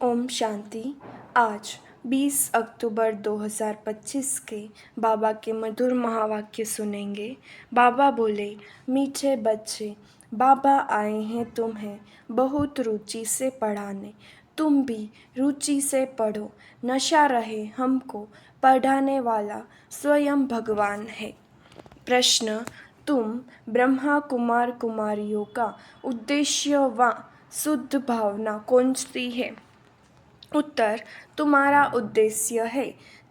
ओम शांति। आज 20 अक्टूबर 2025 के बाबा के मधुर महावाक्य सुनेंगे। बाबा बोले, मीठे बच्चे, बाबा आए हैं तुम्हें बहुत रुचि से पढ़ाने। तुम भी रुचि से पढ़ो। नशा रहे हमको पढ़ाने वाला स्वयं भगवान है। प्रश्न, तुम ब्रह्मा कुमार कुमारियों का उद्देश्य व शुद्ध भावना कौन सी है? उत्तर, तुम्हारा उद्देश्य है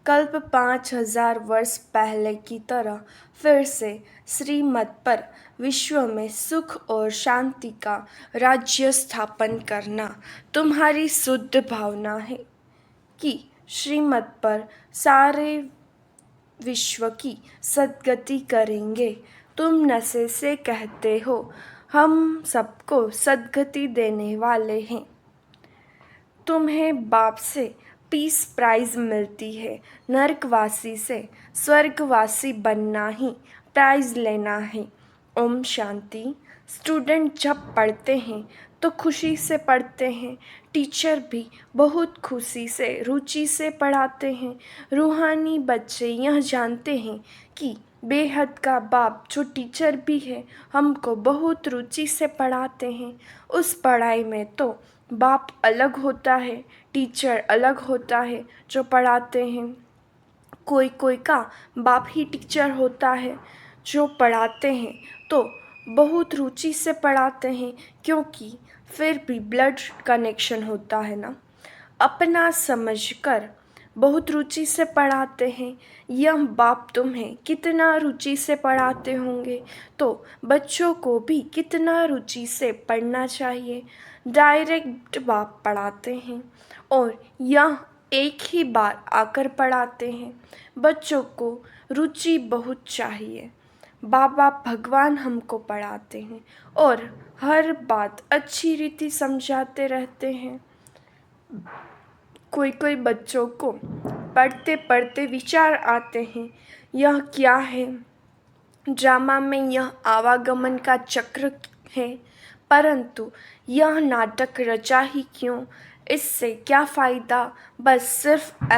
कल्प 5000 वर्ष पहले की तरह फिर से श्रीमत पर विश्व में सुख और शांति का राज्य स्थापन करना। तुम्हारी शुद्ध भावना है कि श्रीमत पर सारे विश्व की सद्गति करेंगे। तुम नशे से कहते हो हम सबको सद्गति देने वाले हैं। तुम्हें बाप से पीस प्राइज मिलती है। नरकवासी से स्वर्गवासी बनना ही प्राइज लेना है। ओम शांति। स्टूडेंट जब पढ़ते हैं तो खुशी से पढ़ते हैं। टीचर भी बहुत खुशी से रुचि से पढ़ाते हैं। रूहानी बच्चे यह जानते हैं कि बेहद का बाप जो टीचर भी है हमको बहुत रुचि से पढ़ाते हैं। उस पढ़ाई में तो बाप अलग होता है, टीचर अलग होता है जो पढ़ाते हैं। कोई कोई का बाप ही टीचर होता है जो पढ़ाते हैं तो बहुत रुचि से पढ़ाते हैं, क्योंकि फिर भी ब्लड कनेक्शन होता है ना। अपना समझकर बहुत रुचि से पढ़ाते हैं। यह बाप तुम्हें कितना रुचि से पढ़ाते होंगे तो बच्चों को भी कितना रुचि से पढ़ना चाहिए। डायरेक्ट बाप पढ़ाते हैं और यह एक ही बार आकर पढ़ाते हैं। बच्चों को रुचि बहुत चाहिए। बाबा भगवान हमको पढ़ाते हैं और हर बात अच्छी रीति समझाते रहते हैं। कोई कोई बच्चों को पढ़ते पढ़ते विचार आते हैं, यह क्या है? ड्रामा में यह आवागमन का चक्र है, परंतु यह नाटक रचा ही क्यों? इससे क्या फ़ायदा? बस सिर्फ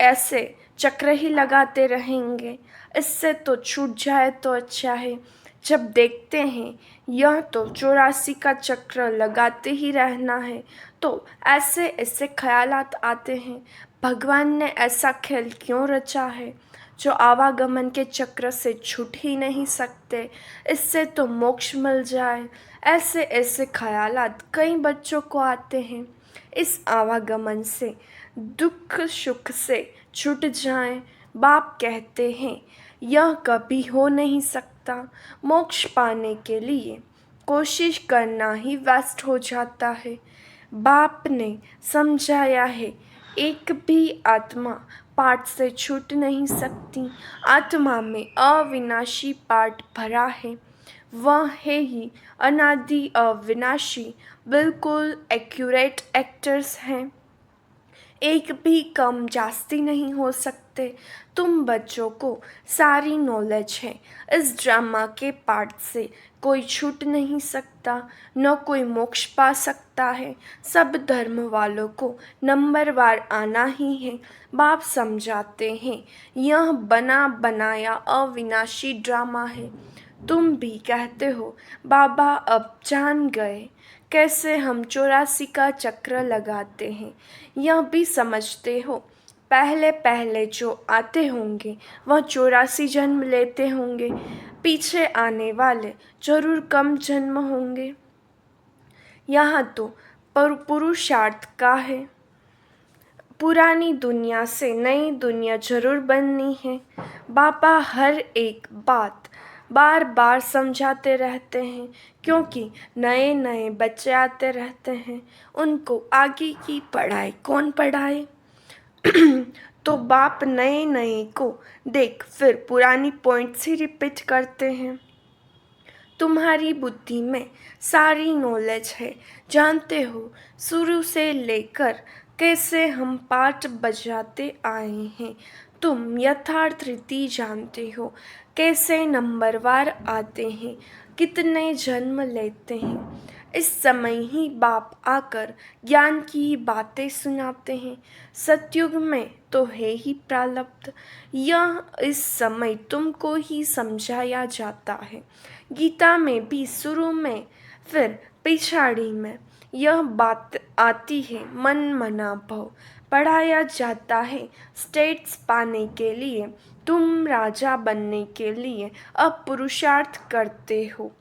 ऐसे चक्र ही लगाते रहेंगे। इससे तो छूट जाए तो अच्छा है। जब देखते हैं यह तो 84 का चक्र लगाते ही रहना है तो ऐसे ऐसे ख्यालात आते हैं, भगवान ने ऐसा खेल क्यों रचा है जो आवागमन के चक्र से छूट ही नहीं सकते? इससे तो मोक्ष मिल जाए। ऐसे ऐसे ख्यालात कई बच्चों को आते हैं। इस आवागमन से दुख सुख से छूट जाएं। बाप कहते हैं यह कभी हो नहीं सकता। मोक्ष पाने के लिए कोशिश करना ही वेस्ट हो जाता है। बाप ने समझाया है एक भी आत्मा पाठ से छूट नहीं सकती। आत्मा में अविनाशी पाठ भरा है, वह है ही अनादि अविनाशी। बिल्कुल एक्यूरेट एक्टर्स हैं, एक भी कम जास्ती नहीं हो सकते। तुम बच्चों को सारी नॉलेज है। इस ड्रामा के पार्ट से कोई छूट नहीं सकता, न कोई मोक्ष पा सकता है। सब धर्म वालों को नंबरवार आना ही है। बाप समझाते हैं यह बना बनाया अविनाशी ड्रामा है। तुम भी कहते हो बाबा अब जान गए कैसे हम 84 का चक्र लगाते हैं। यह भी समझते हो पहले पहले जो आते होंगे वह 84 जन्म लेते होंगे, पीछे आने वाले जरूर कम जन्म होंगे। यहाँ तो पुरुषार्थ का है। पुरानी दुनिया से नई दुनिया जरूर बननी है। बाबा हर एक बात बार बार समझाते रहते हैं, क्योंकि नए नए बच्चे आते रहते हैं। उनको आगे की पढ़ाई कौन पढ़ाए? तो बाप नए नए को देख फिर पुरानी पॉइंट्स ही रिपीट करते हैं। तुम्हारी बुद्धि में सारी नॉलेज है, जानते हो शुरू से लेकर कैसे हम पाठ बजाते आए हैं। तुम यथार्थ रीति जानते हो कैसे नंबरवार आते हैं, कितने जन्म लेते हैं। इस समय ही बाप आकर ज्ञान की बातें सुनाते हैं। सतयुग में तो है ही प्रारब्ध, यह इस समय तुमको ही समझाया जाता है। गीता में भी शुरू में फिर पिछाड़ी में यह बात आती है, मन मना भव। पढ़ाया जाता है स्टेट्स पाने के लिए, तुम राजा बनने के लिए अब पुरुषार्थ करते हो।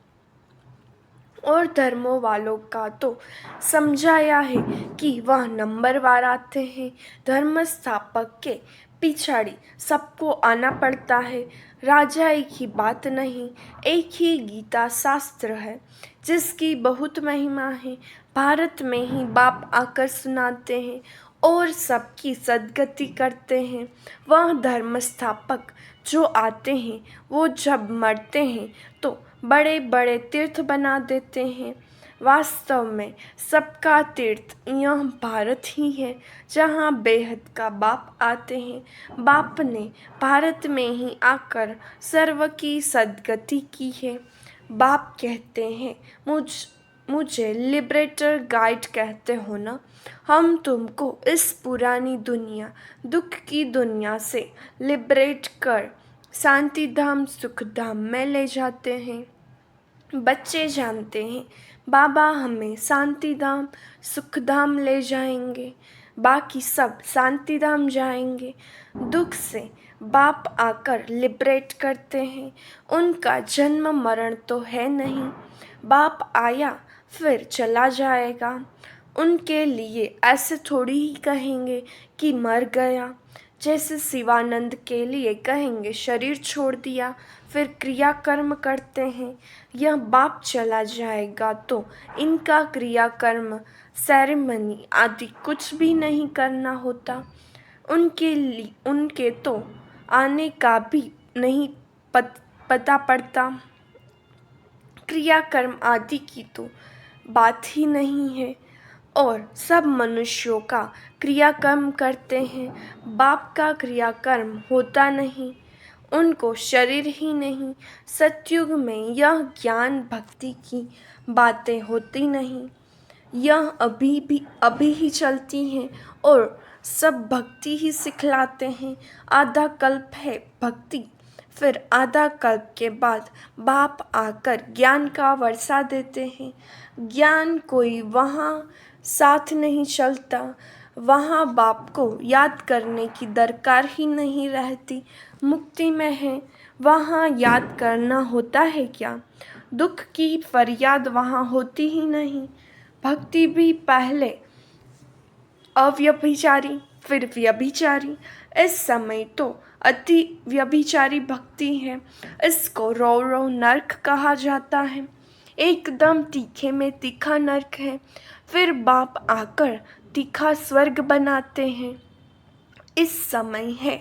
और धर्मों वालों का तो समझाया है कि वह नंबरवार आते हैं। धर्म स्थापक के पिछाड़ी सबको आना पड़ता है। राजा एक ही बात नहीं, एक ही गीता शास्त्र है जिसकी बहुत महिमा है। भारत में ही बाप आकर सुनाते हैं और सबकी सद्गति करते हैं। वह धर्म स्थापक जो आते हैं वो जब मरते हैं तो बड़े बड़े तीर्थ बना देते हैं। वास्तव में सबका तीर्थ यह भारत ही है जहाँ बेहद का बाप आते हैं। बाप ने भारत में ही आकर सर्व की सद्गति की है। बाप कहते हैं, मुझे लिबरेटर गाइड कहते हो ना। हम तुमको इस पुरानी दुनिया, दुख की दुनिया से लिबरेट कर शांति धाम सुख धाम में ले जाते हैं। बच्चे जानते हैं बाबा हमें शांति धाम सुख धाम ले जाएंगे, बाकी सब शांति धाम जाएंगे। दुख से बाप आकर लिबरेट करते हैं। उनका जन्म मरण तो है नहीं, बाप आया फिर चला जाएगा। उनके लिए ऐसे थोड़ी ही कहेंगे कि मर गया, जैसे शिवानंद के लिए कहेंगे शरीर छोड़ दिया, फिर क्रियाकर्म करते हैं। यह बाप चला जाएगा तो इनका क्रियाकर्म सेरेमनी आदि कुछ भी नहीं करना होता। उनके तो आने का भी नहीं पता पड़ता। क्रियाकर्म आदि की तो बात ही नहीं है और सब मनुष्यों का क्रियाकर्म करते हैं। बाप का क्रियाकर्म होता नहीं, उनको शरीर ही नहीं। सतयुग में यह ज्ञान भक्ति की बातें होती नहीं, यह अभी ही चलती हैं और सब भक्ति ही सिखलाते हैं। आधा कल्प है भक्ति, फिर आधा कल्प के बाद बाप आकर ज्ञान का वर्षा देते हैं। ज्ञान कोई वहाँ साथ नहीं चलता, वहाँ बाप को याद करने की दरकार ही नहीं रहती। मुक्ति में है, वहाँ याद करना होता है क्या? दुख की फरियाद वहाँ होती ही नहीं। भक्ति भी पहले अव्यभिचारी फिर व्यभिचारी, इस समय तो अति व्यभिचारी भक्ति है। इसको रो रो नर्क कहा जाता है। एकदम तीखे में तीखा नर्क है, फिर बाप आकर तीखा स्वर्ग बनाते हैं। इस समय है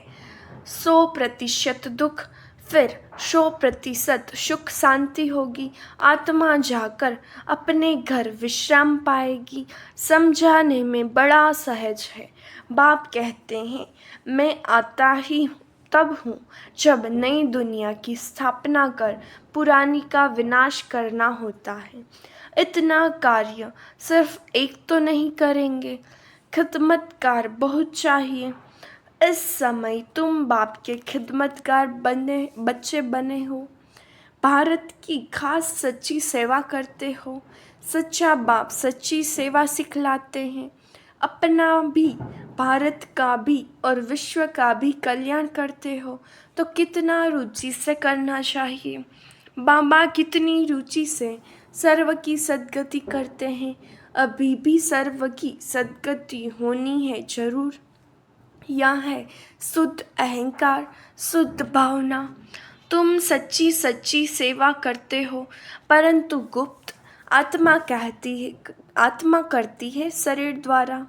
100% दुख, फिर 100% सुख शांति होगी। आत्मा जाकर अपने घर विश्राम पाएगी। समझाने में बड़ा सहज है। बाप कहते हैं मैं आता ही तब हूँ जब नई दुनिया की स्थापना कर पुरानी का विनाश करना होता है। इतना कार्य सिर्फ एक तो नहीं करेंगे, खिदमतकार बहुत चाहिए। इस समय तुम बाप के खिदमतगार बच्चे बने हो, भारत की खास सच्ची सेवा करते हो। सच्चा बाप सच्ची सेवा सिखलाते हैं। अपना भी, भारत का भी और विश्व का भी कल्याण करते हो तो कितना रुचि से करना चाहिए। बाबा कितनी रुचि से सर्व की सद्गति करते हैं। अभी भी सर्व की सद्गति होनी है जरूर। यह है शुद्ध अहंकार, शुद्ध भावना। तुम सच्ची सच्ची सेवा करते हो, परंतु गुप्त आत्मा करती है शरीर द्वारा।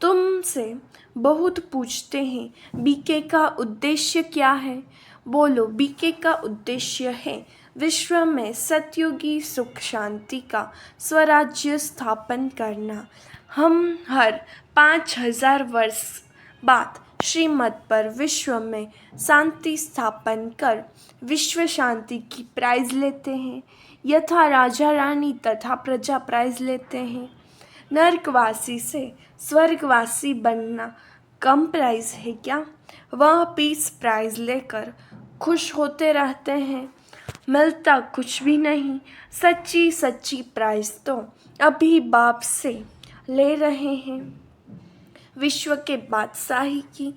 तुमसे बहुत पूछते हैं बीके का उद्देश्य क्या है? बोलो, बीके का उद्देश्य है विश्व में सतयुगी सुख शांति का स्वराज्य स्थापन करना। हम हर 5000 वर्ष बाद श्रीमत पर विश्व में शांति स्थापन कर विश्व शांति की प्राइज लेते हैं। यथा राजा रानी तथा प्रजा प्राइज लेते हैं। नरकवासी से स्वर्गवासी बनना कम प्राइज है क्या? वह पीस प्राइज लेकर खुश होते रहते हैं, मिलता कुछ भी नहीं। सच्ची सच्ची प्राइज तो अभी बाप से ले रहे हैं। विश्व के बादशाही की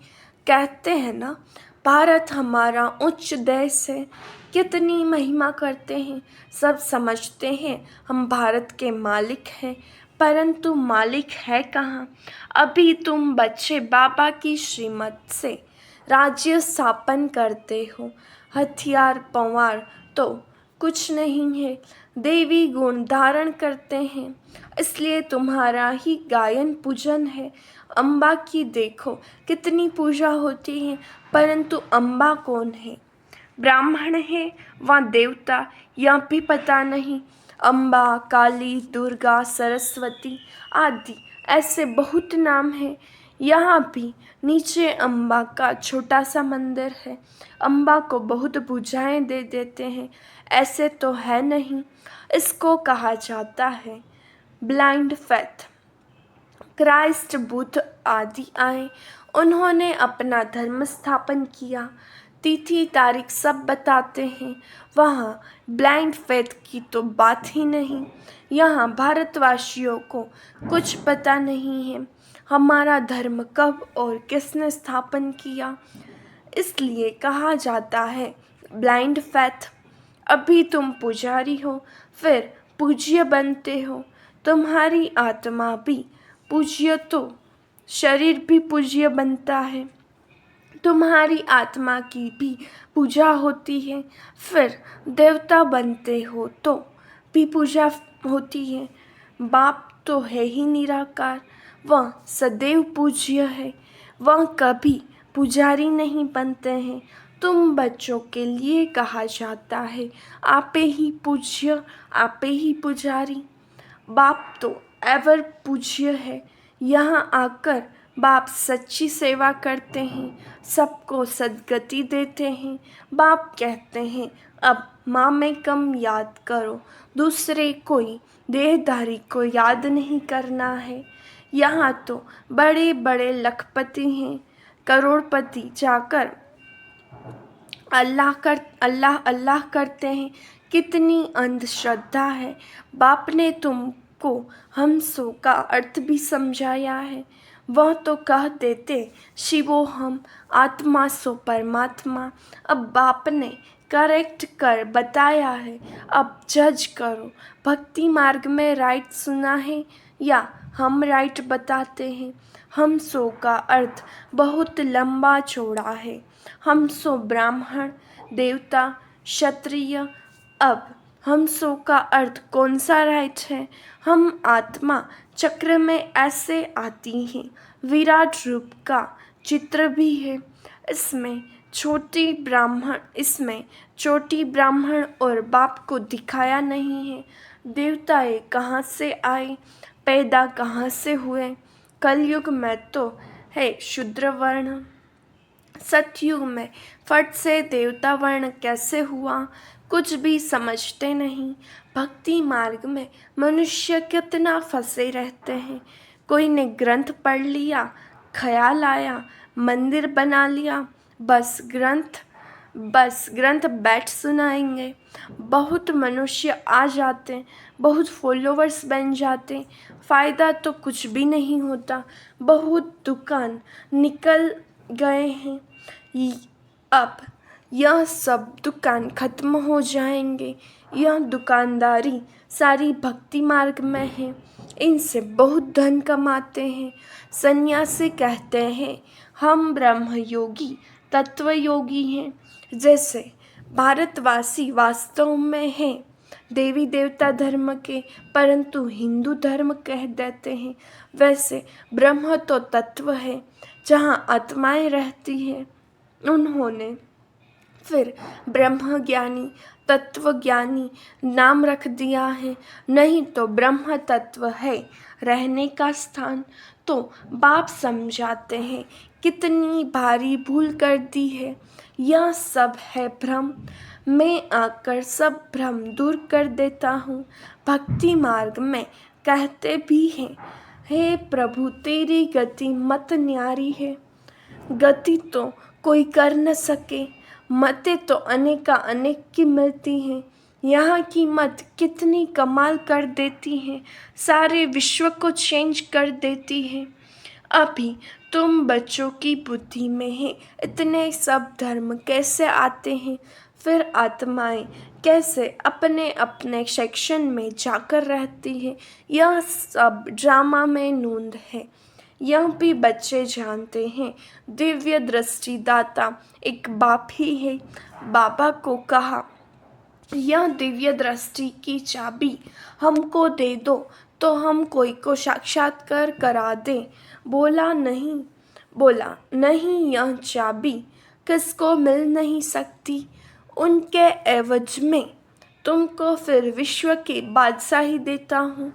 कहते हैं ना, भारत हमारा उच्च देश है। कितनी महिमा करते हैं, सब समझते हैं हम भारत के मालिक हैं, परंतु मालिक है कहाँ? अभी तुम बच्चे बाबा की श्रीमत से राज्य स्थापन करते हो। हथियार पवार तो कुछ नहीं है, देवी गुण धारण करते हैं, इसलिए तुम्हारा ही गायन पूजन है। अम्बा की देखो कितनी पूजा होती है, परंतु अम्बा कौन है? ब्राह्मण है व देवता यह भी पता नहीं। अम्बा, काली, दुर्गा, सरस्वती आदि ऐसे बहुत नाम हैं। यहाँ भी नीचे अम्बा का छोटा सा मंदिर है। अम्बा को बहुत पूजाएं दे देते हैं, ऐसे तो है नहीं। इसको कहा जाता है ब्लाइंड फेथ। क्राइस्ट, बुद्ध आदि आए, उन्होंने अपना धर्म स्थापन किया, तिथि तारीख सब बताते हैं। वहाँ ब्लाइंड फेथ की तो बात ही नहीं। यहाँ भारतवासियों को कुछ पता नहीं है हमारा धर्म कब और किसने स्थापन किया, इसलिए कहा जाता है ब्लाइंड फेथ। अभी तुम पुजारी हो, फिर पूज्य बनते हो। तुम्हारी आत्मा भी पूज्य तो शरीर भी पूज्य बनता है। तुम्हारी आत्मा की भी पूजा होती है, फिर देवता बनते हो तो भी पूजा होती है। बाप तो है ही निराकार, वह सदैव पूज्य है, वह कभी पुजारी नहीं बनते हैं। तुम बच्चों के लिए कहा जाता है आपे ही पूज्य, आपे ही पुजारी। बाप तो एवर पूज्य है। यहाँ आकर बाप सच्ची सेवा करते हैं, सबको सद्गति देते हैं। बाप कहते हैं अब माँ में कम याद करो, दूसरे कोई देहधारी को याद नहीं करना है। यहाँ तो बड़े बड़े लखपति हैं, करोड़पति जाकर अल्लाह अल्लाह करते हैं। कितनी अंधश्रद्धा है। बाप ने तुमको हमसो का अर्थ भी समझाया है। वह तो कह देते शिवो हम, आत्मा सो परमात्मा। अब बाप ने करेक्ट कर बताया है, अब जज करो। भक्ति मार्ग में राइट सुना है या हम राइट बताते हैं? हमसो का अर्थ बहुत लंबा चौड़ा है। हमसो ब्राह्मण, देवता, क्षत्रिय। अब हमसो का अर्थ कौन सा राइट है? हम आत्मा चक्र में ऐसे आती हैं, विराट रूप का चित्र भी है। इसमें छोटी ब्राह्मण और बाप को दिखाया नहीं है। देवताएं कहाँ से आए, पैदा कहाँ से हुए? कलयुग में तो है शूद्र वर्ण, सतयुग में फट से देवता वर्ण कैसे हुआ? कुछ भी समझते नहीं। भक्ति मार्ग में मनुष्य कितना फंसे रहते हैं। कोई ने ग्रंथ पढ़ लिया, ख्याल आया, मंदिर बना लिया, बस ग्रंथ बैठ सुनाएंगे। बहुत मनुष्य आ जाते, बहुत फॉलोवर्स बन जाते, फ़ायदा तो कुछ भी नहीं होता। बहुत दुकान निकल गए हैं। अब यह सब दुकान खत्म हो जाएंगे। यह दुकानदारी सारी भक्ति मार्ग में है, इनसे बहुत धन कमाते हैं। सन्यासी कहते हैं हम ब्रह्म योगी, तत्व योगी हैं। जैसे भारतवासी वास्तव में हैं देवी देवता धर्म के, परंतु हिंदू धर्म कह देते हैं, वैसे ब्रह्म तो तत्व है जहाँ आत्माएं रहती हैं। उन्होंने फिर ब्रह्मज्ञानी तत्वज्ञानी नाम रख दिया है, नहीं तो ब्रह्म तत्व है रहने का स्थान। तो बाप समझाते हैं कितनी भारी भूल कर दी है, यह सब है भ्रम। मैं आकर सब भ्रम दूर कर देता हूँ। भक्ति मार्ग में कहते भी हैं, हे प्रभु तेरी गति मत न्यारी है। गति तो कोई कर न सके, मतें तो अनेका अनेक की मिलती हैं। यहाँ की मत कितनी कमाल कर देती हैं, सारे विश्व को चेंज कर देती हैं। अभी तुम बच्चों की बुद्धि में है, इतने सब धर्म कैसे आते हैं, फिर आत्माएं कैसे अपने अपने सेक्शन में जाकर रहती है। यह सब ड्रामा में नूंद है, यह भी बच्चे जानते हैं। दिव्य दृष्टि दाता एक बाप ही है। बाबा को कहा, यह दिव्य दृष्टि की चाबी हमको दे दो तो हम कोई को साक्षात्कार करा दें। बोला नहीं, यह चाबी किसको मिल नहीं सकती। उनके एवज में तुमको फिर विश्व की बादशाही देता हूँ।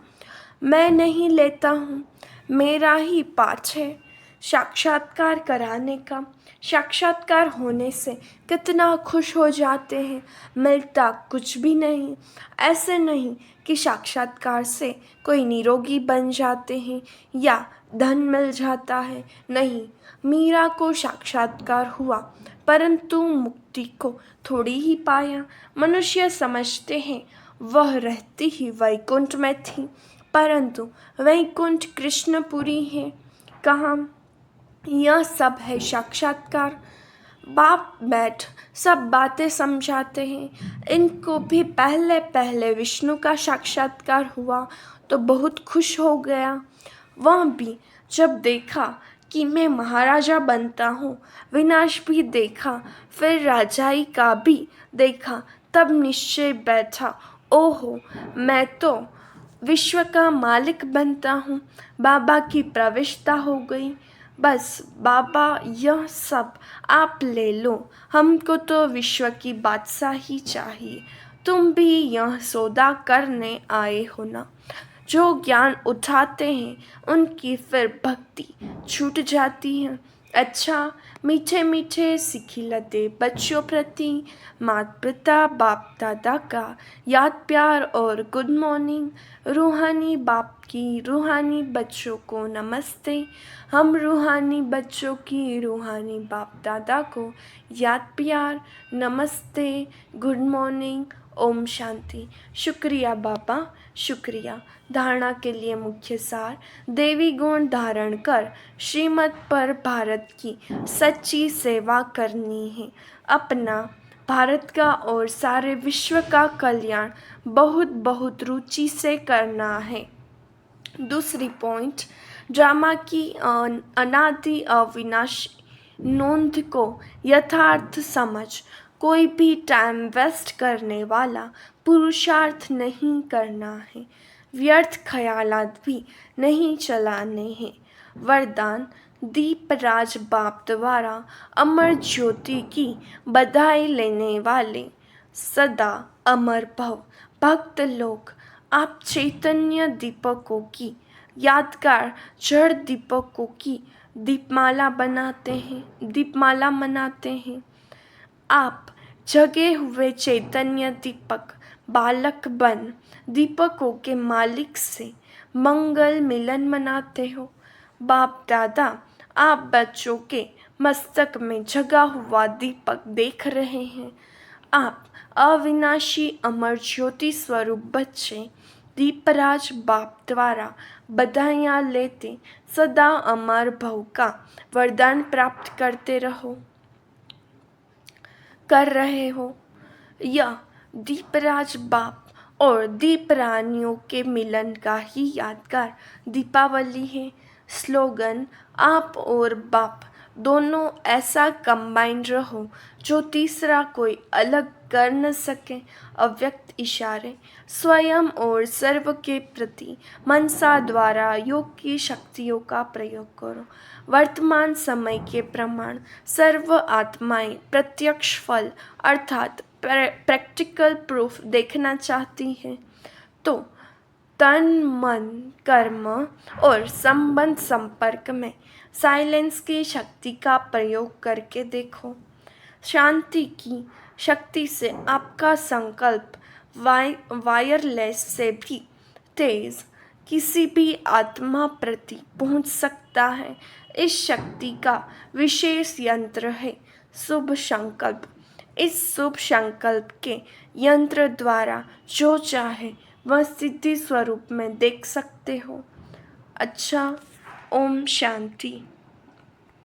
मैं नहीं लेता हूँ, मेरा ही पाठ है साक्षात्कार कराने का। साक्षात्कार होने से कितना खुश हो जाते हैं, मिलता कुछ भी नहीं। ऐसे नहीं कि साक्षात्कार से कोई निरोगी बन जाते हैं या धन मिल जाता है, नहीं। मीरा को साक्षात्कार हुआ परंतु मुक्ति को थोड़ी ही पाया। मनुष्य समझते हैं वह रहती ही वैकुंठ में थी, परंतु वैकुंठ कृष्णपुरी है। कहाँ? यह सब है साक्षात्कार। बाप बैठ सब बातें समझाते हैं। इनको भी पहले पहले विष्णु का साक्षात्कार हुआ तो बहुत खुश हो गया। वह भी जब देखा कि मैं महाराजा बनता हूँ, विनाश भी देखा, फिर राजाई का भी देखा, तब निश्चय बैठा, ओहो मैं तो विश्व का मालिक बनता हूँ। बाबा की प्रविष्टा हो गई। बस बाबा यह सब आप ले लो, हमको तो विश्व की बादशाही चाहिए। तुम भी यह सौदा करने आए हो ना। जो ज्ञान उठाते हैं उनकी फिर भक्ति छूट जाती है। अच्छा मीठे मीठे सिखिलते बच्चों प्रति माता पिता बाप दादा का याद प्यार और गुड मॉर्निंग। रूहानी बाप की रूहानी बच्चों को नमस्ते। हम रूहानी बच्चों की रूहानी बाप दादा को याद प्यार नमस्ते, गुड मॉर्निंग, ओम शांति। शुक्रिया बाबा, शुक्रिया। धारणा के लिए मुख्य सार, देवी गुण धारण कर श्रीमत पर भारत की सच्ची सेवा करनी है। अपना भारत का और सारे विश्व का कल्याण बहुत बहुत रुचि से करना है। दूसरी पॉइंट, ड्रामा की अनादि अविनाशी नोंद को यथार्थ समझ। कोई भी टाइम वेस्ट करने वाला पुरुषार्थ नहीं करना है, व्यर्थ ख्यालात भी नहीं चलाने हैं। वरदान, दीपराज बाप द्वारा अमर ज्योति की बधाई लेने वाले सदा अमर भव भक्त लोग, आप चैतन्य दीपकों की यादगार जड़ दीपकों की दीपमाला मनाते हैं। आप जगे हुए चैतन्य दीपक बालक बन दीपकों के मालिक से मंगल मिलन मनाते हो। बाप दादा आप बच्चों के मस्तक में जगा हुआ दीपक देख रहे हैं। आप अविनाशी अमर ज्योति स्वरूप बच्चे दीपराज बाप द्वारा बधाइयाँ लेते सदा अमर भव का वरदान प्राप्त कर रहे हो। यह दीपराज बाप और दीप रानियों के मिलन का ही यादगार दीपावली है। स्लोगन, आप और बाप दोनों ऐसा कंबाइंड रहो जो तीसरा कोई अलग कर न सके। अव्यक्त इशारे स्वयं और सर्व के प्रति मनसा द्वारा योग की शक्तियों का प्रयोग करो। वर्तमान समय के प्रमाण सर्व आत्माएं प्रत्यक्ष फल अर्थात प्रैक्टिकल प्रूफ देखना चाहती हैं, तो तन मन कर्म और संबंध संपर्क में साइलेंस की शक्ति का प्रयोग करके देखो। शांति की शक्ति से आपका संकल्प वायरलेस से भी तेज किसी भी आत्मा प्रति पहुंच सकता है। इस शक्ति का विशेष यंत्र है शुभ संकल्प। इस शुभ संकल्प के यंत्र द्वारा जो चाहे वह सिद्धि स्वरूप में देख सकते हो। अच्छा, ओम शांति।